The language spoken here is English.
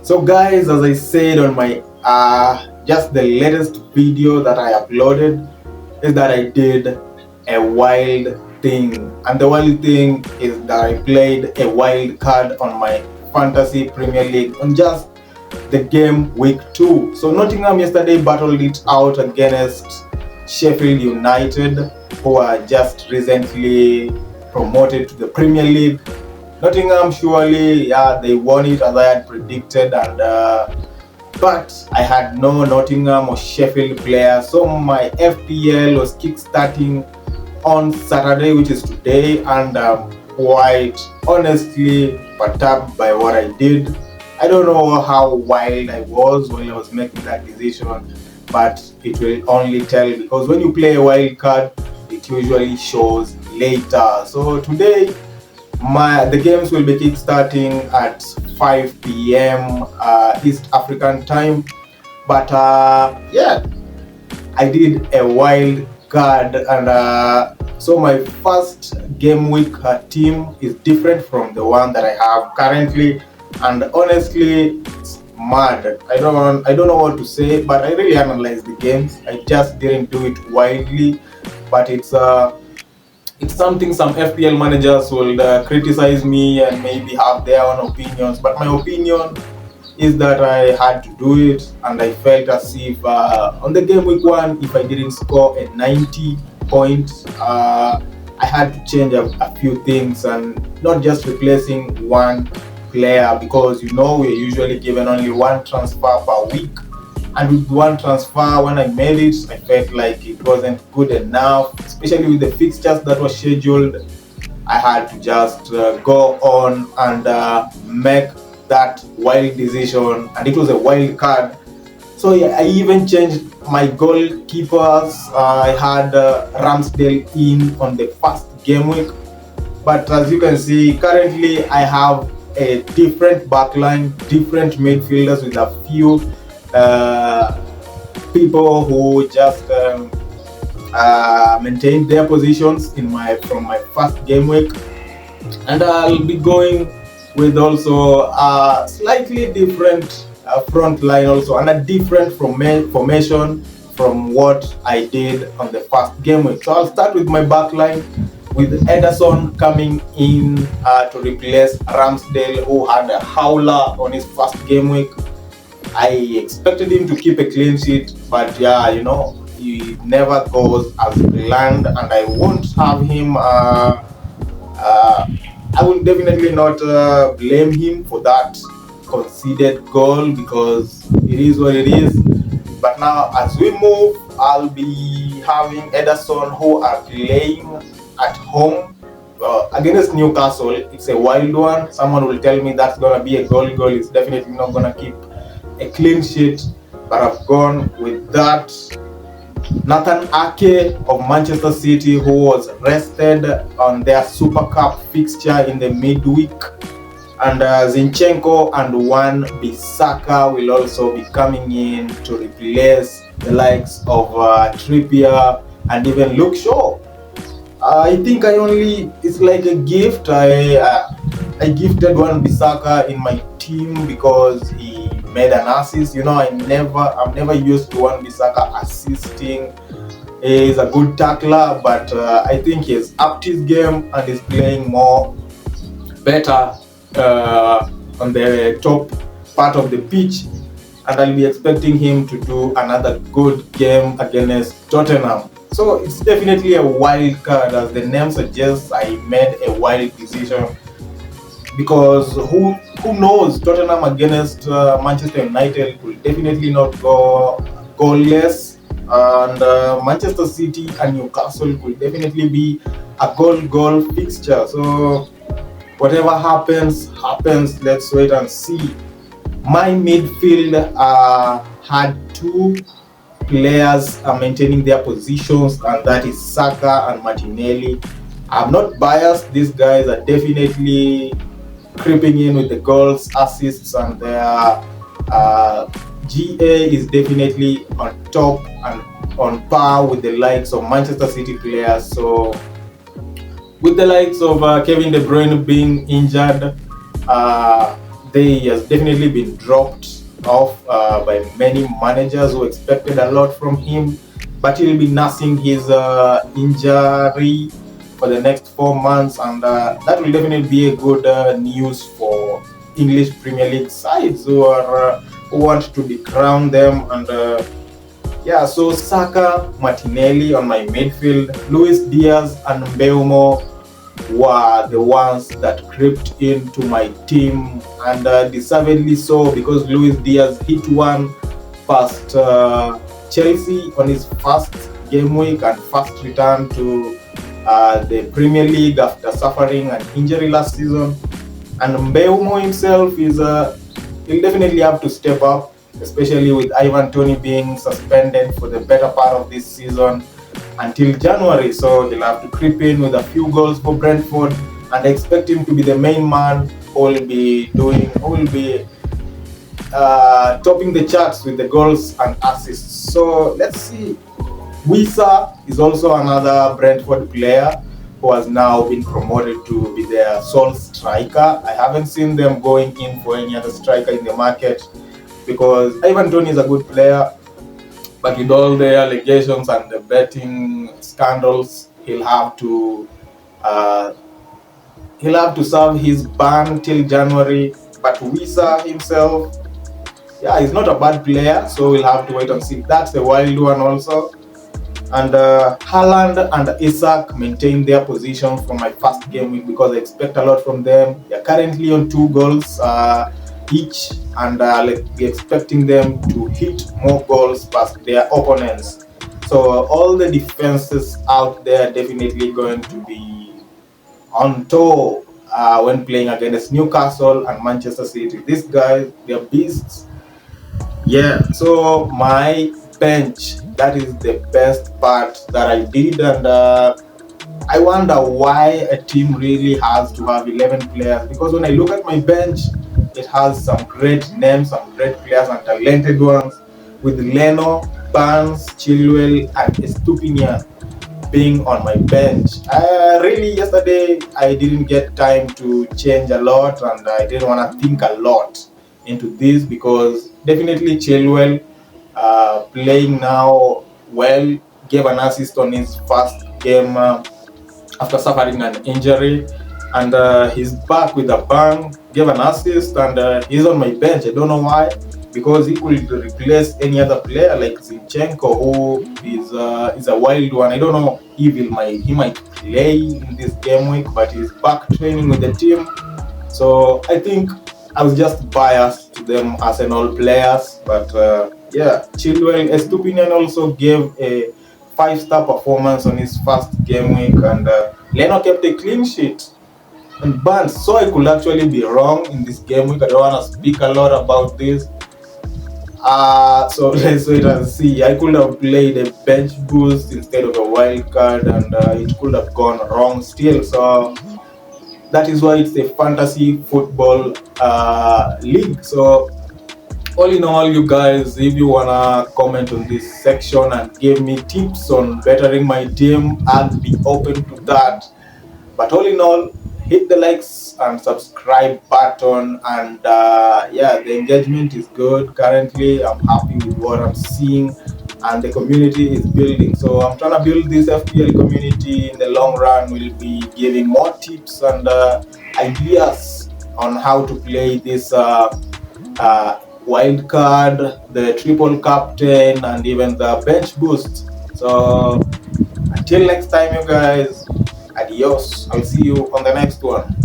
So guys, as I said on my just the latest video that I uploaded, is that I did a wild thing, and the wild thing is that I played a wild card on my fantasy Premier League on just the game week 2. So Nottingham yesterday battled it out against Sheffield United, who are just recently promoted to the Premier League. Nottingham, surely, yeah, they won it as I had predicted, and but I had no Nottingham or Sheffield player, so my FPL was kickstarting on Saturday, which is today, and quite honestly perturbed by what I did. I don't know how wild I was when I was making that decision, but it will only tell, because when you play a wild card, it usually shows later. So today, the games will be kickstarting at 5 p.m. East African time. But yeah, I did a wild card, and so my first game week team is different from the one that I have currently, and honestly, it's mad. I don't know what to say, but I really analyzed the games. I just didn't do it wildly, but it's something some FPL managers will criticize me and maybe have their own opinions. But my opinion is that I had to do it, and I felt as if on the game week 1, if I didn't score a 90 points, I had to change a few things and not just replacing one player, because we're usually given only one transfer per week. And with one transfer, when I made it, I felt like it wasn't good enough, especially with the fixtures that were scheduled. I had to just go on and make that wild decision, and it was a wild card. So yeah, I even changed my goalkeepers. I had Ramsdale in on the first game week, but as you can see, currently I have a different backline, different midfielders with a few people who just maintained their positions from my first game week, and I'll be going with also a slightly different front line also, and a different formation from what I did on the first game week. So I'll start with my back line, with Ederson coming in to replace Ramsdale, who had a howler on his first game week. I expected him to keep a clean sheet, but yeah, he never goes as planned, and I won't have him. I will definitely not blame him for that conceded goal, because it is what it is. But now, as we move, I'll be having Ederson, who are playing at home against Newcastle. It's a wild one. Someone will tell me that's gonna be a goal. It's definitely not gonna keep a clean sheet, but I've gone with that. Nathan Ake of Manchester City, who was rested on their Super Cup fixture in the midweek, and Zinchenko and Wan Bissaka will also be coming in to replace the likes of Trippier and even Luke Shaw. I think it's like a gift. I gifted Wan Bissaka in my team because he made an assist. I'm never used to Wan Bissaka assisting. He's a good tackler, but I think he's upped his game and is playing better on the top part of the pitch, and I'll be expecting him to do another good game against Tottenham. So it's definitely a wild card, as the name suggests. I made a wild decision, because who knows, Tottenham against Manchester United will definitely not go goalless, and Manchester City and Newcastle will definitely be a goal fixture. So whatever happens, let's wait and see. My midfield had two players maintaining their positions, and that is Saka and Martinelli. I'm not biased. These guys are definitely creeping in with the goals, assists, and their GA is definitely on top and on par with the likes of Manchester City players. So with the likes of Kevin De Bruyne being injured, They has definitely been dropped off by many managers who expected a lot from him, but he'll be nursing his injury for the next 4 months, and that will definitely be a good news for English Premier League sides who want to decrown them. And yeah, so Saka, Martinelli on my midfield, Luis Diaz and Mbeumo were the ones that crept into my team, and deservedly so, because Luis Diaz hit one past Chelsea on his first game week and first return to the Premier League after suffering an injury last season. And Mbeumo himself he'll definitely have to step up, especially with Ivan Toney being suspended for the better part of this season until January. So he'll have to creep in with a few goals for Brentford, and I expect him to be the main man who will be topping the charts with the goals and assists. So let's see. Wissa is also another Brentford player who has now been promoted to be their sole striker. I haven't seen them going in for any other striker in the market, because Ivan Toney is a good player, but with all the allegations and the betting scandals, he'll have to serve his ban till January. But Wissa himself, yeah, he's not a bad player, so we'll have to wait and see. That's a wild one also. And Haaland and Isak maintain their position for my first game week, because I expect a lot from them. They're currently on 2 goals each, and we're expecting them to hit more goals past their opponents. So all the defenses out there are definitely going to be on toe when playing against Newcastle and Manchester City. These guys, they're beasts. Yeah, so my bench, that is the best part that I did, and I wonder why a team really has to have 11 players, because when I look at my bench, it has some great names, some great players and talented ones, with Leno, Barnes, Chilwell and Estupinian being on my bench. Really, yesterday I didn't get time to change a lot, and I didn't want to think a lot into this, because definitely Chilwell playing now well, gave an assist on his first game after suffering an injury, and he's back with a bang, gave an assist, and he's on my bench. I don't know why, because he could replace any other player like Zinchenko, who is a wild one. I don't know if he might play in this game week, but he's back training with the team. So I think I was just biased to them Arsenal players, but yeah, Chilwell, Estupinian also gave a 5-star performance on his first game week, and Leno kept a clean sheet. And Barnes, so I could actually be wrong in this game week. I don't want to speak a lot about this. So let's wait and see. I could have played a bench boost instead of a wild card, and it could have gone wrong still. So that is why it's a fantasy football league. So all in all, you guys, if you wanna comment on this section and give me tips on bettering my team, I'll be open to that. But all in all, hit the likes and subscribe button, and yeah, the engagement is good currently. I'm happy with what I'm seeing, and the community is building. So I'm trying to build this FPL community. In the long run, we'll be giving more tips and ideas on how to play this wild card, the triple captain, and even the bench boost. So until next time, you guys, adios. I'll see you on the next one.